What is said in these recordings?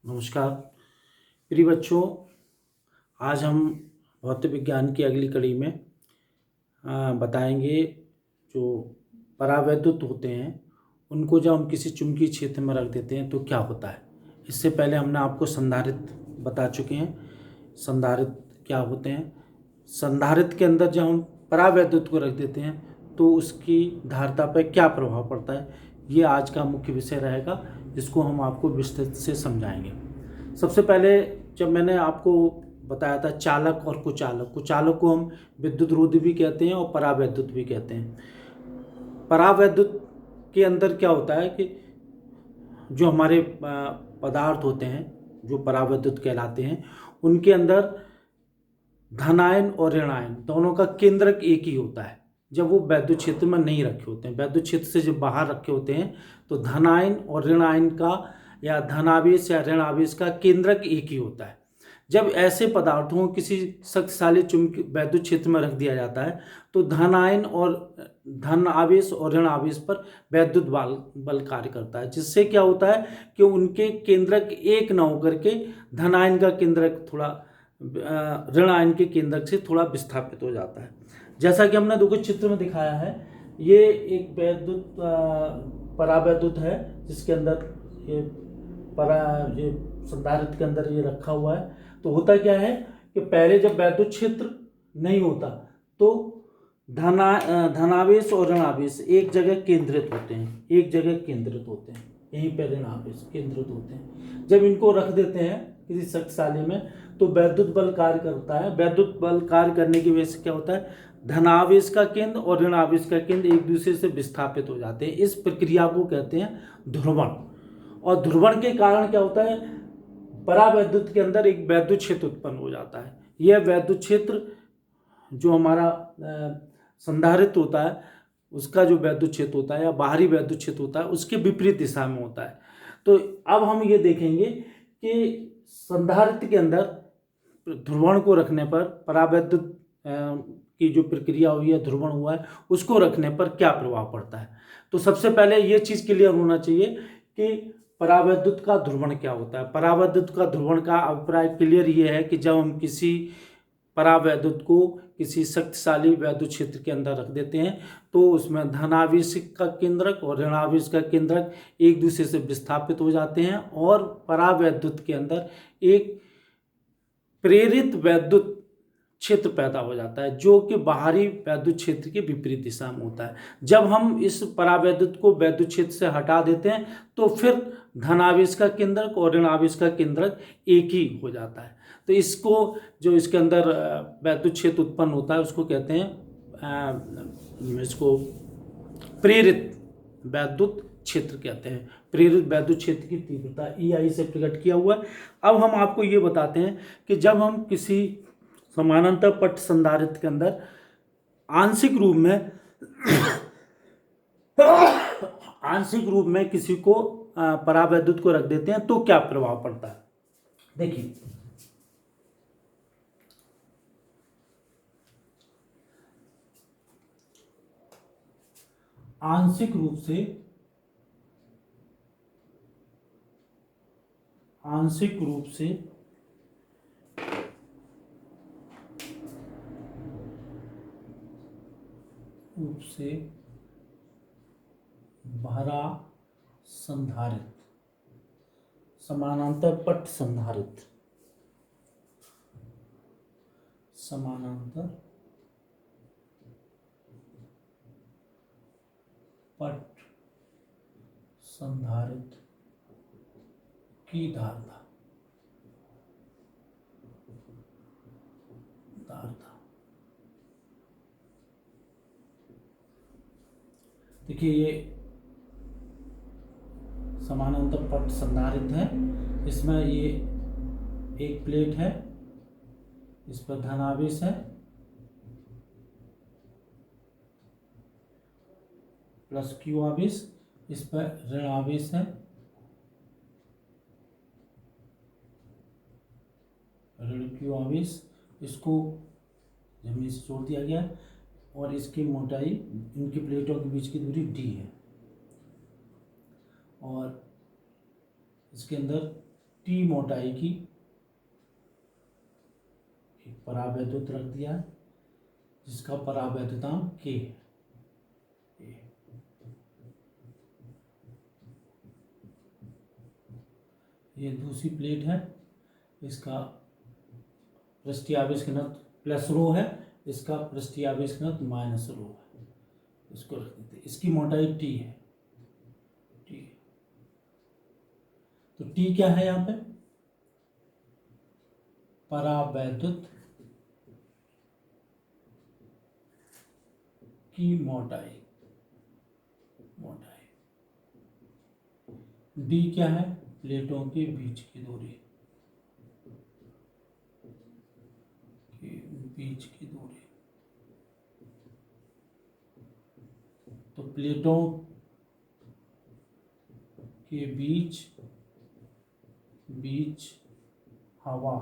नमस्कार प्रिय बच्चों। आज हम भौतिक विज्ञान की अगली कड़ी में बताएंगे जो परावैद्युत होते हैं उनको जब हम किसी चुंबकीय क्षेत्र में रख देते हैं तो क्या होता है। इससे पहले हमने आपको संधारित्र बता चुके हैं। संधारित्र क्या होते हैं। संधारित्र के अंदर जब हम परावैद्युत को रख देते हैं तो उसकी धारिता पर क्या प्रभाव पड़ता है, ये आज का मुख्य विषय रहेगा, जिसको हम आपको विस्तृत से समझाएंगे। सबसे पहले जब मैंने आपको बताया था चालक और कुचालक, कुचालक को हम विद्युत रोधी भी कहते हैं और परावैद्युत भी कहते हैं। परावैद्युत के अंदर क्या होता है कि जो हमारे पदार्थ होते हैं जो परावैद्युत कहलाते हैं, उनके अंदर धनायन और ऋणायन दोनों का केंद्रक एक ही होता है। जब वो वैद्युत क्षेत्र में नहीं रखे होते हैं, वैद्युत क्षेत्र से जब बाहर रखे होते हैं, तो धनायन और ऋणायन का या धनावेश या ऋण आवेश का केंद्रक एक ही होता है। जब ऐसे पदार्थों को किसी शक्तिशाली चुंबकीय वैद्युत क्षेत्र में रख दिया जाता है तो धनायन और धन आवेश और ऋण आवेश पर वैद्युत बल कार्य करता है, जिससे क्या होता है कि उनके केंद्रक एक न होकर के धनायन का केंद्रक थोड़ा ऋण आयन के केंद्रक से थोड़ा विस्थापित हो जाता है। जैसा कि हमने दो चित्र में दिखाया है, ये एक वैद्युत परावैद्युत है जिसके अंदर ये संधारित्र के अंदर ये रखा हुआ है। तो होता क्या है कि पहले जब वैद्युत क्षेत्र नहीं होता तो धनावेश और ऋणावेश एक जगह केंद्रित होते हैं, यहीं पर ऋणावेश केंद्रित होते हैं। जब इनको रख देते हैं किसी शक्तिशाली में तो वैद्युत बल कार्य करता है। वैद्युत बल कार्य करने की वजह से क्या होता है, धनावेश का केंद्र और ऋणावेश का केंद्र एक दूसरे से विस्थापित हो जाते हैं। इस प्रक्रिया को कहते हैं ध्रुवण। और ध्रुवण के कारण क्या होता है, परावैद्युत के अंदर एक वैद्युत क्षेत्र उत्पन्न हो जाता है। यह वैद्युत क्षेत्र जो हमारा संधारित्र होता है उसका जो वैद्युत क्षेत्र होता है या बाहरी वैद्युत क्षेत्र होता है उसके विपरीत दिशा में होता है। तो अब हम ये देखेंगे कि संधारित्र के अंदर ध्रुवण को रखने पर, परावैद्युत की जो प्रक्रिया हुई है, ध्रुवण हुआ है, उसको रखने पर क्या प्रभाव पड़ता है। तो सबसे पहले ये चीज़ क्लियर होना चाहिए कि परावैद्युत का ध्रुवण क्या होता है। परावैद्युत का ध्रुवण का अभिप्राय क्लियर ये है कि जब हम किसी परावैद्युत को किसी शक्तिशाली वैद्युत क्षेत्र के अंदर रख देते हैं तो उसमें धनावेश का केंद्रक और ऋणावेश का केंद्रक एक दूसरे से विस्थापित हो जाते हैं और परावैद्युत के अंदर एक प्रेरित वैद्युत क्षेत्र पैदा हो जाता है जो कि बाहरी वैद्युत क्षेत्र के विपरीत दिशा में होता है। जब हम इस परावैद्युत को वैद्युत क्षेत्र से हटा देते हैं तो फिर धनावेश का केंद्रक और ऋणावेश का केंद्रक एक ही हो जाता है। तो इसको जो इसके अंदर वैद्युत क्षेत्र उत्पन्न होता है उसको कहते हैं, इसको प्रेरित वैद्युत क्षेत्र कहते हैं। प्रेरित वैद्युत क्षेत्र की तीव्रता EI से प्रकट किया हुआ है। अब हम आपको ये बताते हैं कि जब हम किसी समानांतर पट्ट संधारित्र के अंदर आंशिक रूप में किसी को परावैद्युत को रख देते हैं तो क्या प्रभाव पड़ता है। देखिए, आंशिक रूप से भरा संधारित्र, समानांतर पट्ट संधारित्र, पट्ट संधारित्र की धारिता देखिए, ये समानांतर पट्ट संधारित्र है। इसमें ये एक प्लेट है, इस पर धनावेश है प्लस Q आवेश, इस पर ऋण आवेश है ऋण Q आवेश। इसको जमीन से जोड़ दिया गया और इसकी मोटाई, इनकी प्लेटों के बीच की दूरी d है और इसके अंदर टी मोटाई की एक परावैद्युत रख दिया है जिसका परावैद्युतांक K है। ये दूसरी प्लेट है, इसका पृष्ठीय आवेश घनत्व प्लस रो है, इसका पृष्ठीय आवेश घनत्व माइनस रो है। इसको रख देते, इसकी मोटाई टी है। टी तो टी क्या है यहाँ पे? परावैद्युत की मोटाई। डी क्या है? प्लेटों के बीच की दूरी, तो प्लेटों के बीच हवा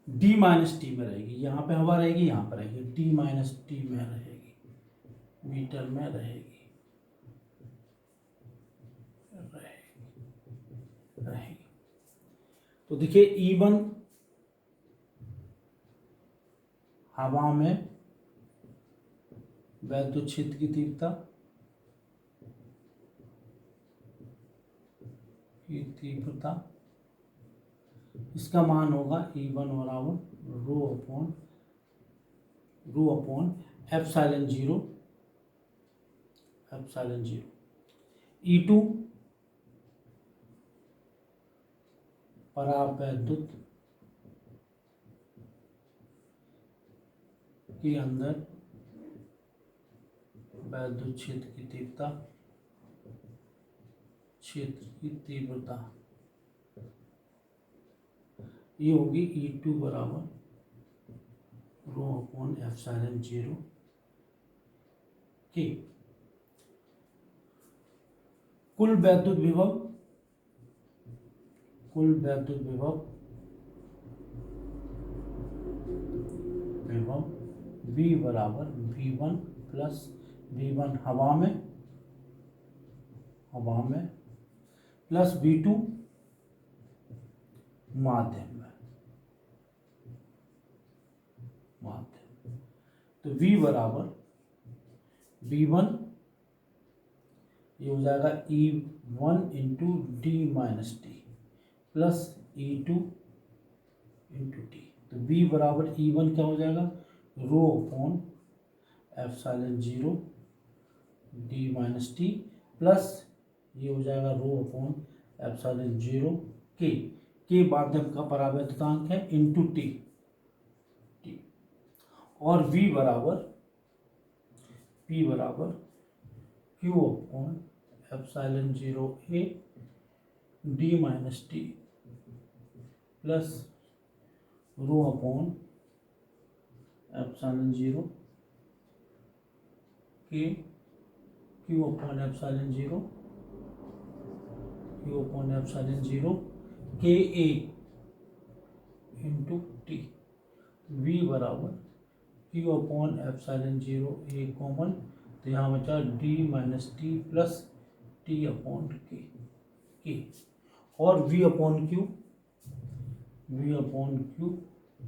डी माइनस टी में रहेगी। यहाँ पे हवा रहेगी, यहाँ पर रहेगी, डी माइनस टी में रहेगी, मीटर में रहेगी। तो देखिए E1 हवा में वैद्युत क्षेत्र की तीव्रता इसका मान होगा E1 बराबर रो अपॉन एप्सिलॉन जीरो। E2 परावैद्युत के अंदर वैद्युत क्षेत्र की तीव्रता ये होगी E2 बराबर रो अपॉन एप्सिलॉन जीरो के। कुल वैद्युत विभव V बराबर V1 प्लस V1 हवा में प्लस V2 माध्यम में। तो V बराबर V1 ये हो जाएगा E1 into D minus T plus E2 into T. तो V बराबर E1 क्या हो जाएगा? रो upon epsilon zero D minus T plus ये हो जाएगा रो अपॉन एप्सिलॉन जीरो के माध्यम का परावैद्युतांक है इंटू टी। और V बराबर Q upon epsilon zero A D minus T plus rho upon epsilon zero K Q upon epsilon zero K A into T. V बराबर Q upon epsilon zero A common, तो यहाँ बचा D minus T plus T upon K और V upon Q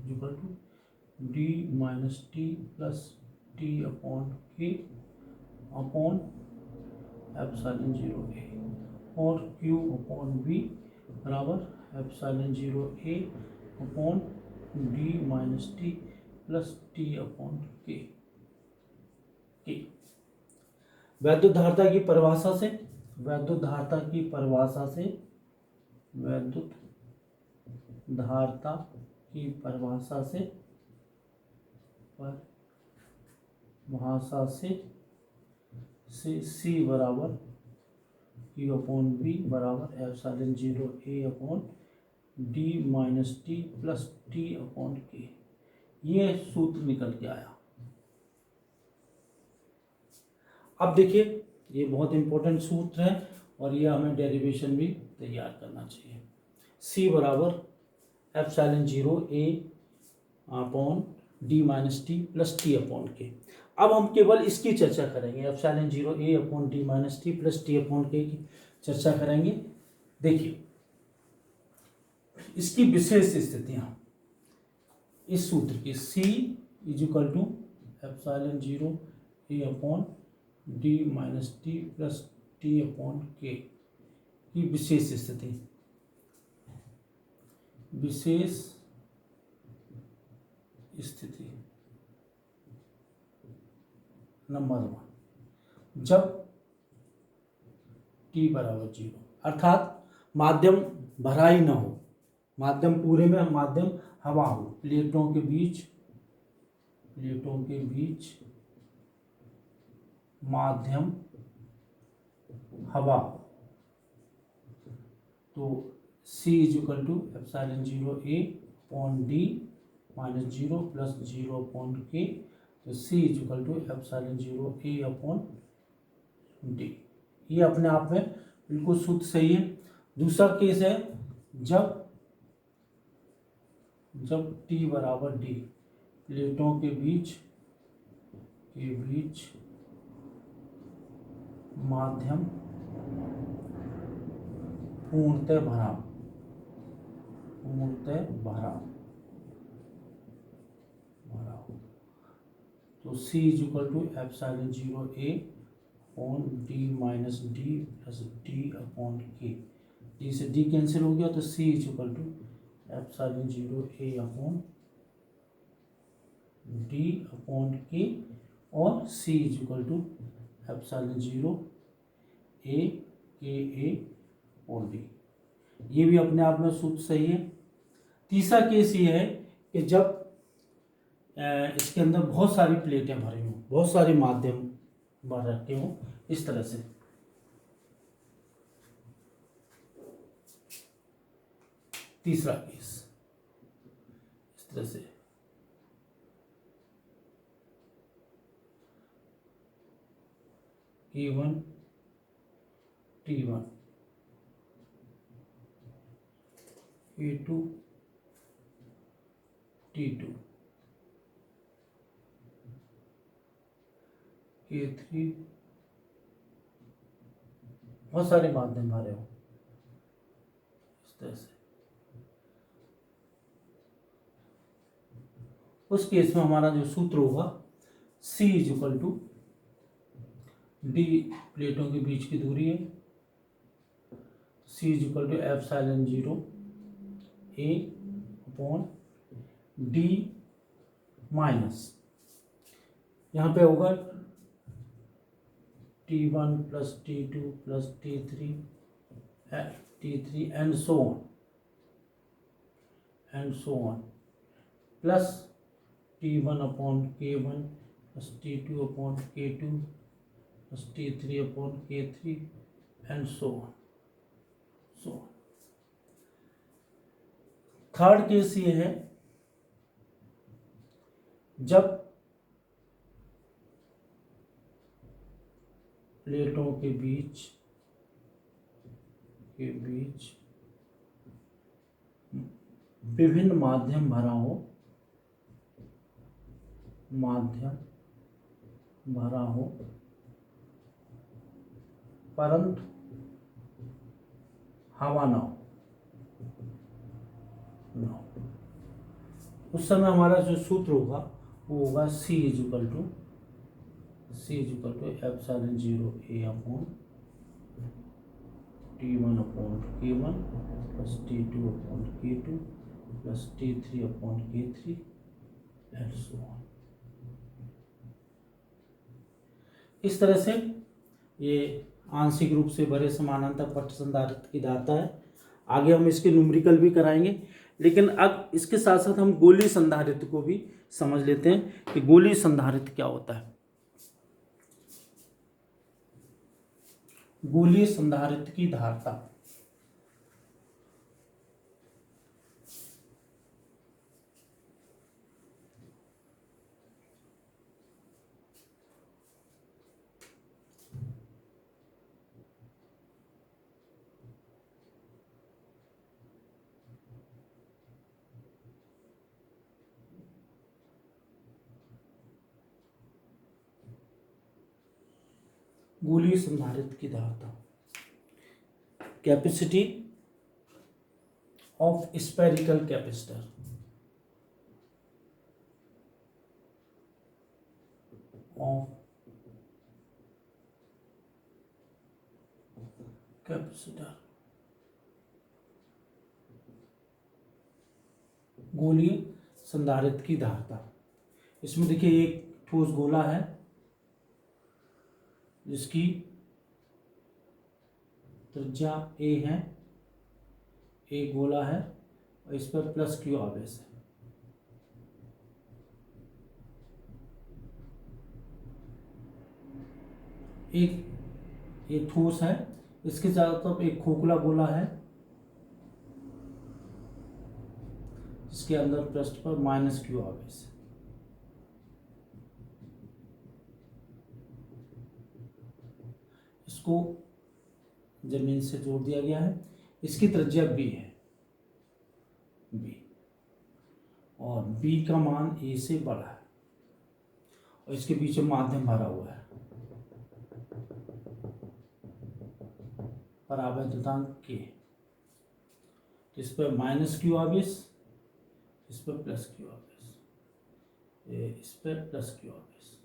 equal to D minus T plus T upon K upon epsilon zero A और Q upon V बराबर epsilon zero A upon D minus T plus T upon K. वैद्युत धारिता की परिभाषा से C बराबर Q upon V बराबर epsilon zero A upon D minus T plus T upon K, ये सूत्र निकल के आया। अब देखिए ये बहुत इंपॉर्टेंट सूत्र है और ये हमें डेरिवेशन भी तैयार करना चाहिए। C बराबर epsilon zero A upon D minus T plus T upon K. अब हम केवल इसकी चर्चा करेंगे, epsilon zero A upon D minus T plus T upon K की चर्चा करेंगे। देखिए इसकी विशेष स्थितियां इस सूत्र की C is equal to epsilon 0 A upon D minus T plus T upon K की विशेष स्थिति, विशेष स्थिति नंबर 1, जब T बराबर 0, अर्थात माध्यम भरा ही ना हो, माध्यम पूरे में माध्यम हवा हो, प्लेटों के बीच माध्यम हवा, तो C is equal to epsilon 0 A upon D minus 0 plus 0 upon K, तो C is equal to epsilon 0 A upon D। ये अपने आप में बिल्कुल शुद्ध सही है। दूसरा केस है जब T बराबर D, प्लेटों के बीच माध्यम पूर्णतः भरा, तो C is equal to epsilon 0 A upon D minus D plus D upon K, D से D कैंसिल हो गया, तो C is equal to epsilon 0 A upon D upon K और C is equal to epsilon 0 A K A और D। ये भी अपने आप में सूत्र सही है। तीसरा केस ये है कि जब इसके अंदर बहुत सारी प्लेटें भरी हों, बहुत सारे माध्यम भर रखे हों, इस तरह से, तीसरा केस इस तरह से, A1 T1 A2 T2 A3, बहुत सारे माध्यम भरे हो इस तरह से। उस केस में हमारा जो सूत्र होगा C इजिकल टू D, प्लेटों के बीच की दूरी है, C is equal to epsilon 0 A upon D minus, यहाँ पे होगा T1 plus T2 plus T3 and so on plus T1 upon K1 plus T2 upon K2 plus T3 upon K3 and so on. Third case ये है जब प्लेटों के बीच विभिन्न माध्यम भरा हो, परंतु हवा ना हो। उस समय हमारा जो सूत्र होगा वो होगा C is equal to epsilon 0 A upon T1 upon K1 plus T2 upon K2 plus T3 upon K3 and so on. इस तरह से ये आंशिक रूप से भरे समानांतर पट्ट संधारित्र की धारता है। आगे हम इसके न्यूमेरिकल भी कराएंगे, लेकिन अब इसके साथ साथ हम गोलीय संधारित्र को भी समझ लेते हैं कि गोलीय संधारित्र क्या होता है। गोलीय संधारित्र की धारता, गोलीय संधारित्र की धारता, capacity of spherical capacitor. Of capacitor, गोलीय संधारित्र की धारता। इसमें देखिए एक ठोस गोला है जिसकी त्रिज्या a है, एक गोला है और इस पर प्लस क्यू आवेश है। एक ठोस है, इसके चारों तरफ एक खोखला गोला है जिसके अंदर पृष्ठ पर माइनस क्यू आवेश है। इसको जमीन से जोड़ दिया गया है। इसकी त्रिज्या b है, b, और b का मान a से बड़ा है और इसके पीछे माध्यम भरा हुआ है, परावैद्युतांक k। इस पर माइनस क्यू आवेश, इस पर प्लस क्यू आवेश, इस पर प्लस क्यू आवेश।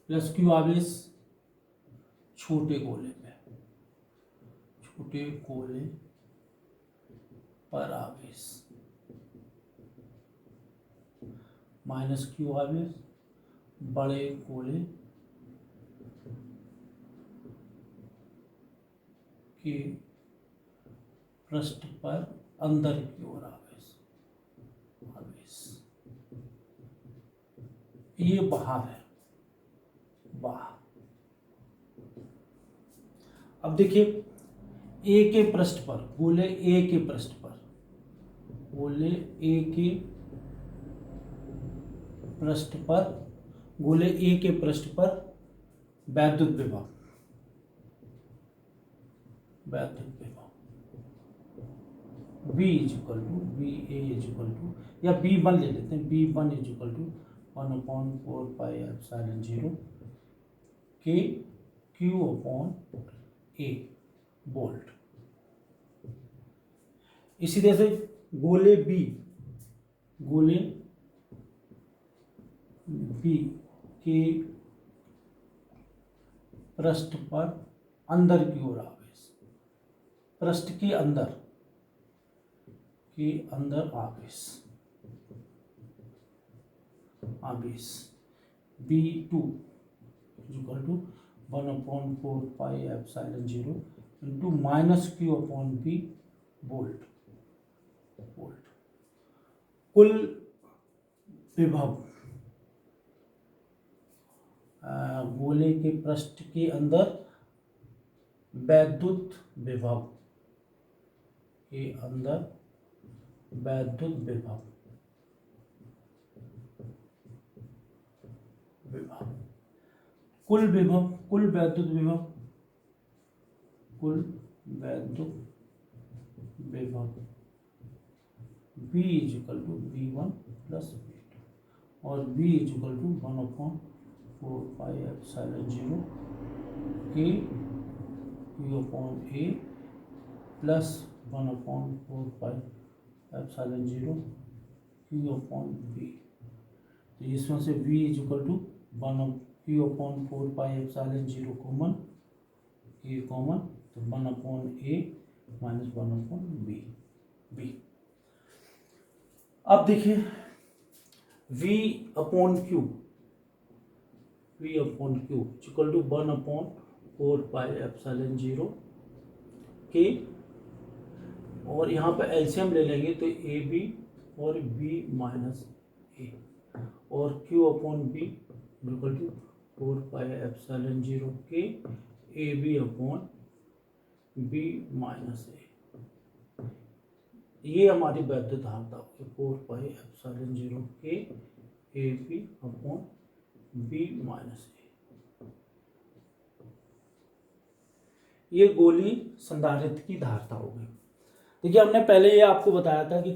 प्लस क्यू आवेश छोटे गोले पे, छोटे गोले पर आवेश, माइनस क्यू आवेश बड़े गोले के पृष्ठ पर अंदर की ओर आवेश। ये बहाव है, बहाव। अब देखिए ए के पृष्ठ पर, गोले ए के पृष्ठ पर, गोले ए के पृष्ठ पर, गोले ए के पृष्ठ पर वैद्युत विभव, वैद्युत विभव V equal to B A equal to, या B1 ले लेते हैं, B1 equal to 1/4 pi epsilon 0 के Q अपॉन A वोल्ट। इसी तरह से गोले B, गोले B के पृष्ठ पर अंदर की ओर आवेश, पृष्ठ के अंदर आवेश, आवेश B2 equal to 1/4 pi epsilon 0 into minus Q upon B volt. कुल विभव गोले के पृष्ठ के अंदर वैद्युत विभव के अंदर वैद्युत विभव, कुल विभव, कुल वैद्युत विभव, कुल वैद्युत विभव V equal to V1 plus V2 और V equal to 1/4 pi epsilon 0 के Q upon A plus 1/4 pi epsilon 0 Q upon B। तो इसमें से V equal to Q upon 4 pi epsilon 0 common, A common, तो 1/A माइनस 1/B। अब देखिए V upon Q equal to 1/4 pi epsilon 0 के, और यहाँ पर एलसीएम ले लेंगे तो AB और B माइनस A, और Q upon B equal to 4 pi epsilon 0 के AB upon B minus A। ये हमारी वैद्युत धारता होगी 4 पाई एप्सिलॉन 0 के AB upon B minus A। ये गोली संधारित्र की धारता होगी। देखिए हमने पहले ये आपको बताया था कि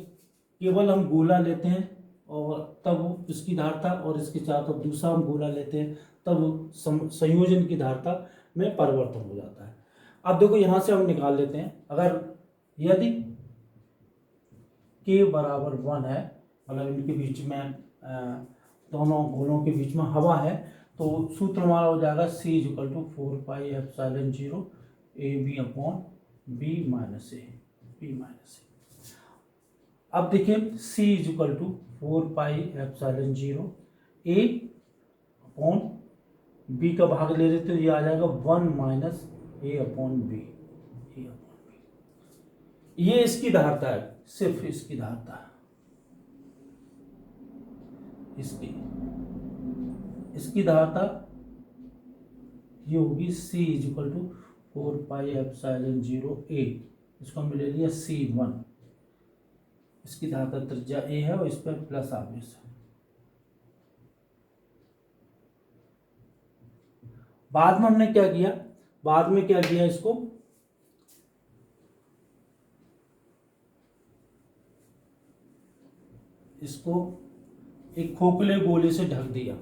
केवल हम गोला लेते हैं और तब इसकी धारता, और इसके चारों तरफ दूसरा हम गोला लेते हैं तब संयोजन की धारता में परिवर्तन हो जाता है। अब देखो यहाँ से हम निकाल लेते हैं, अगर यदि K बराबर 1 है, मतलब इनके बीच में दोनों गोलों के बीच में हवा है, तो सूत्र हमारा हो जाएगा C equal to 4πε0 AB upon B minus A, B minus A. अब देखिए C equal to 4πε0 A upon B का भाग ले लेते तो ये आ जाएगा 1 minus A upon B, A upon B। ये इसकी धारता है, सिर्फ इसकी धारता है, इसकी धारता ये होगी C इक्वल टू 4πε0 A, इसको हमने ले लिया C1, इसकी धारता त्रिज्या A है और इस पर प्लस आवेश है। बाद में हमने क्या किया, इसको एक खोखले गोले से ढक दिया,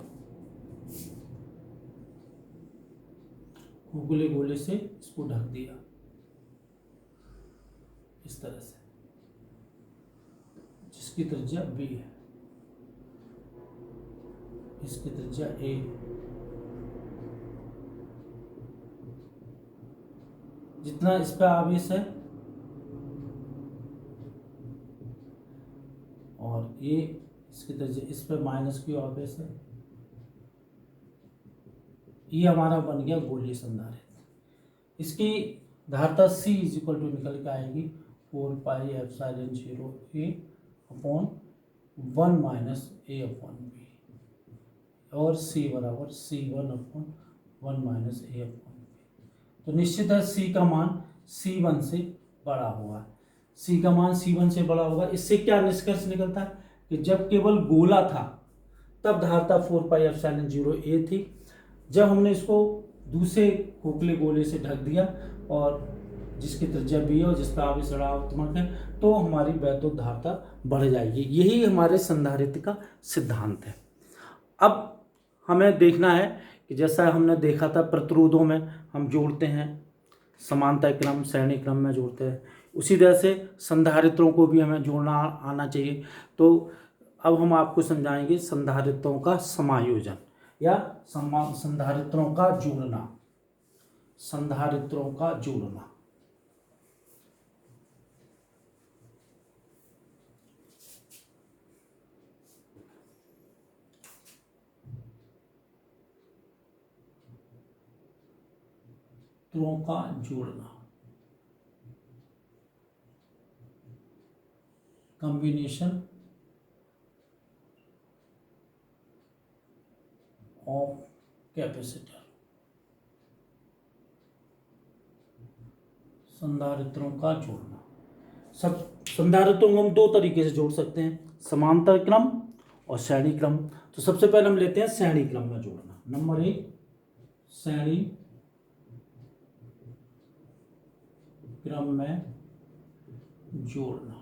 खोखले गोले से इसको ढक दिया इस तरह से, जिसकी त्रिज्या B है, इसकी त्रिज्या A। जितना इस पे आवेश है और ये इसकी त्रिज्या, इस पे माइनस Q आवेश है, ये हमारा बन गया गोलीय संधारित्र। इसकी धारता C इक्वल टू निकल के आएगी 4πε0 A upon 1 minus A upon B, और C बराबर C1 upon 1 minus A upon B। तो निश्चित है C का मान C1 से बड़ा होगा, C का मान C1 से बड़ा होगा। इससे क्या निष्कर्ष निकलता है कि जब केवल गोला था तब धारता 4πε0 A थी, जब हमने इसको दूसरे खोखले गोले से ढक दिया और जिसकी त्रिज्या B है और जिसका आवेश ऋणात्मक है, तो हमारी वैद्युत धारता बढ़ जाएगी। यही हमारे संधारित्र का सिद्धांत है। अब हमें देखना है कि जैसा हमने देखा था प्रतिरोधों में हम जोड़ते हैं, समांतर क्रम श्रेणी क्रम में जोड़ते हैं, उसी तरह से संधारित्रों को भी हमें जोड़ना आना चाहिए। तो अब हम आपको समझाएंगे संधारित्रों का समायोजन या संधारित्रों का जोड़ना, संधारित्रों का जोड़ना। त्रों का जोड़ना, कॉम्बिनेशन ऑफ कैपेसिटर। संधारित्रों का जोड़ना, सब संधारित्रों को हम दो तरीके से जोड़ सकते हैं, समांतर क्रम और श्रेणी क्रम। तो सबसे पहले हम लेते हैं श्रेणी क्रम में जोड़ना। नंबर 1 श्रेणी क्रम में जोड़ना,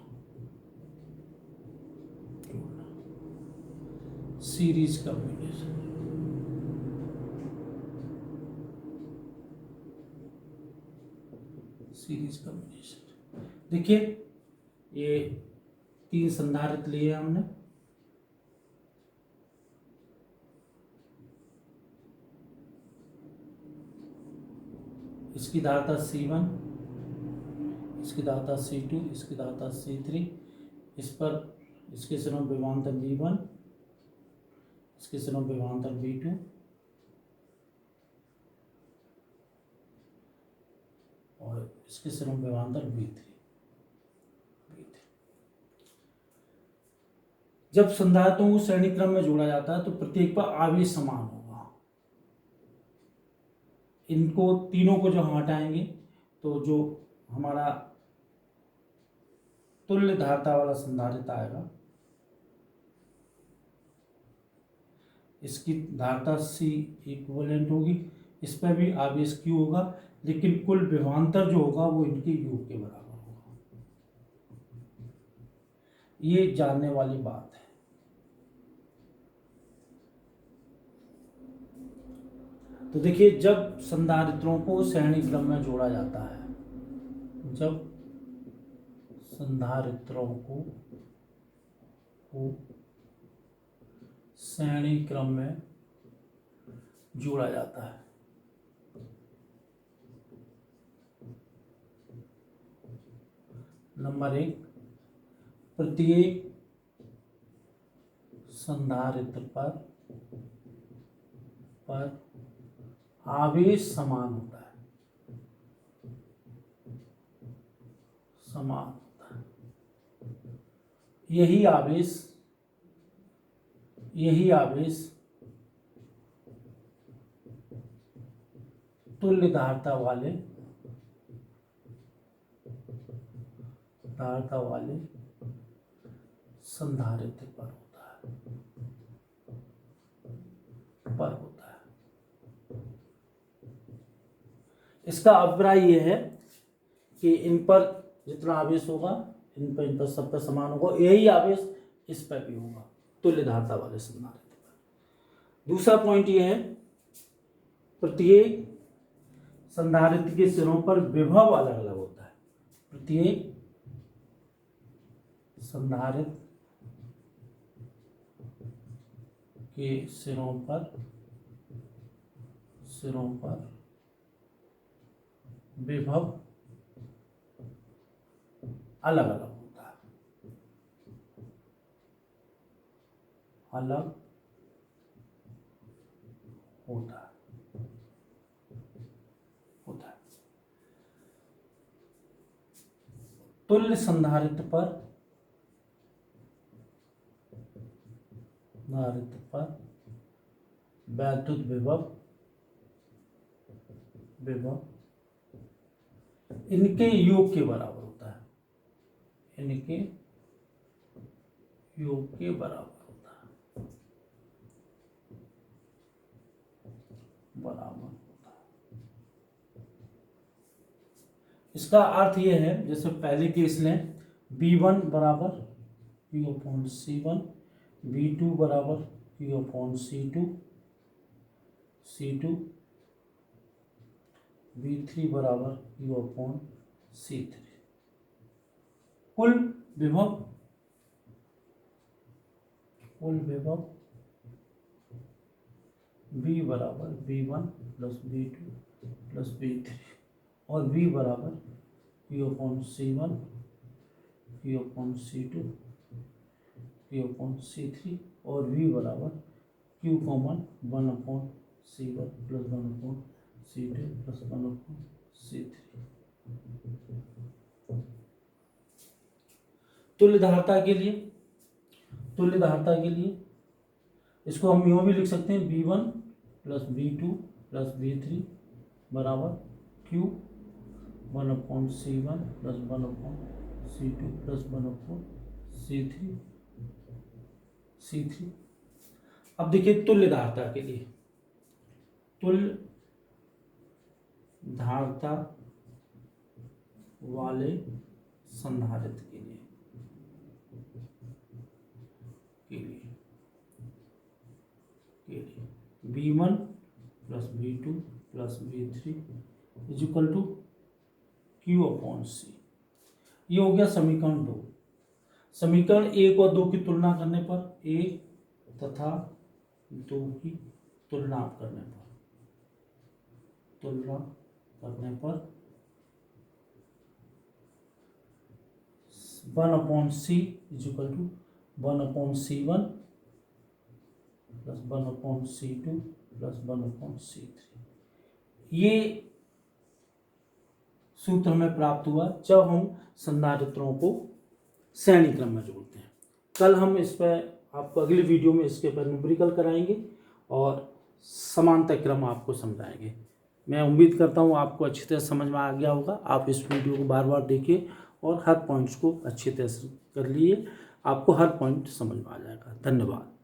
सीरीज कॉम्बिनेशन। सीरीज कॉम्बिनेशन देखिए, ये 3 संधारित्र लिए हमने, इसकी धारता C1, इसकी धारता C2, इसकी धारता C3, इस पर इसके सिरों विभवांतर V1, इसके सिरों विभवांतर V2 और इसके सिरों विभवांतर V3। जब संधारित्रों को श्रेणी क्रम में जोड़ा जाता है तो प्रत्येक पर आवेश समान होगा। इनको तीनों को जो हम हटाएंगे तो जो हमारा तुल्य धारता वाला संधारित्र आएगा, इसकी धारता C इक्विवेलेंट होगी, इस पर भी आवेश Q होगा, लेकिन कुल विभवांतर जो होगा वो इनके योग के बराबर होगा। ये जानने वाली बात है। तो देखिए, जब संधारित्रों को श्रेणी क्रम में जोड़ा जाता है, जब संधारित्रों को को श्रेणी क्रम में जोड़ा जाता है। नंबर 1, प्रत्येक संधारित्र पर आवेश समान होता है, समान होता है। यही आवेश तुल्य धारता वाले संधारित्र पर होता है। इसका अभिप्राय यह है कि इन पर जितना आवेश होगा इन पर सब पर समान होगा, यही आवेश इस पर भी होगा, तुल्य धारता वाले संधारित्र पर। दूसरा पॉइंट यह है, प्रत्येक संधारित्र के सिरों पर विभव अलग अलग होता है। प्रत्येक संधारित्र के सिरों पर विभव अलग अलग होता है, अलग होता है। तुल्य संधारित्र पर वैद्युत विभव इनके योग के बराबर होता है, इनके योग के बराबर होता है, इसका अर्थ यह है, जैसे पहले केस लें, V1 बराबर Q/C1, V2 बराबर Q/C2, V3 बराबर Q/C3। कुल विभव V बराबर V1 plus V2 plus V3 और V बराबर Q/C1, Q/C2, Q/C3 और V बराबर Q1/C1 plus 1/C2 plus 1/C3। तुल्य धारता के लिए इसको हम यूं भी लिख सकते हैं, V1 plus V2 plus V3 बराबर Q1/C1 plus 1/C2 plus 1/C3। अब देखिए तुल्य धारता के लिए, तुल्य धारता वाले संधारित्र के लिए V1 plus V2 plus V3 is equal to Q/C। ये हो गया समीकरण 2। समीकरण 1 और 2 की तुलना करने पर, 1 तथा 2 की तुलना करने पर 1/C is equal to 1/C1 plus 1/C2 plus 1/C3। ये सूत्र हमें प्राप्त हुआ जब हम संधारित्रों को श्रेणी क्रम में जोड़ते हैं। कल हम इस पर आपको अगली वीडियो में इसके पर न्यूमेरिकल कराएंगे और समानता क्रम आपको समझाएंगे। मैं उम्मीद करता हूँ आपको अच्छी तरह समझ में आ गया होगा। आप इस वीडियो को बार बार देखिए और हर पॉइंट्स को अच्छी तरह से कर लिए, आपको हर पॉइंट समझ में आ जाएगा। धन्यवाद।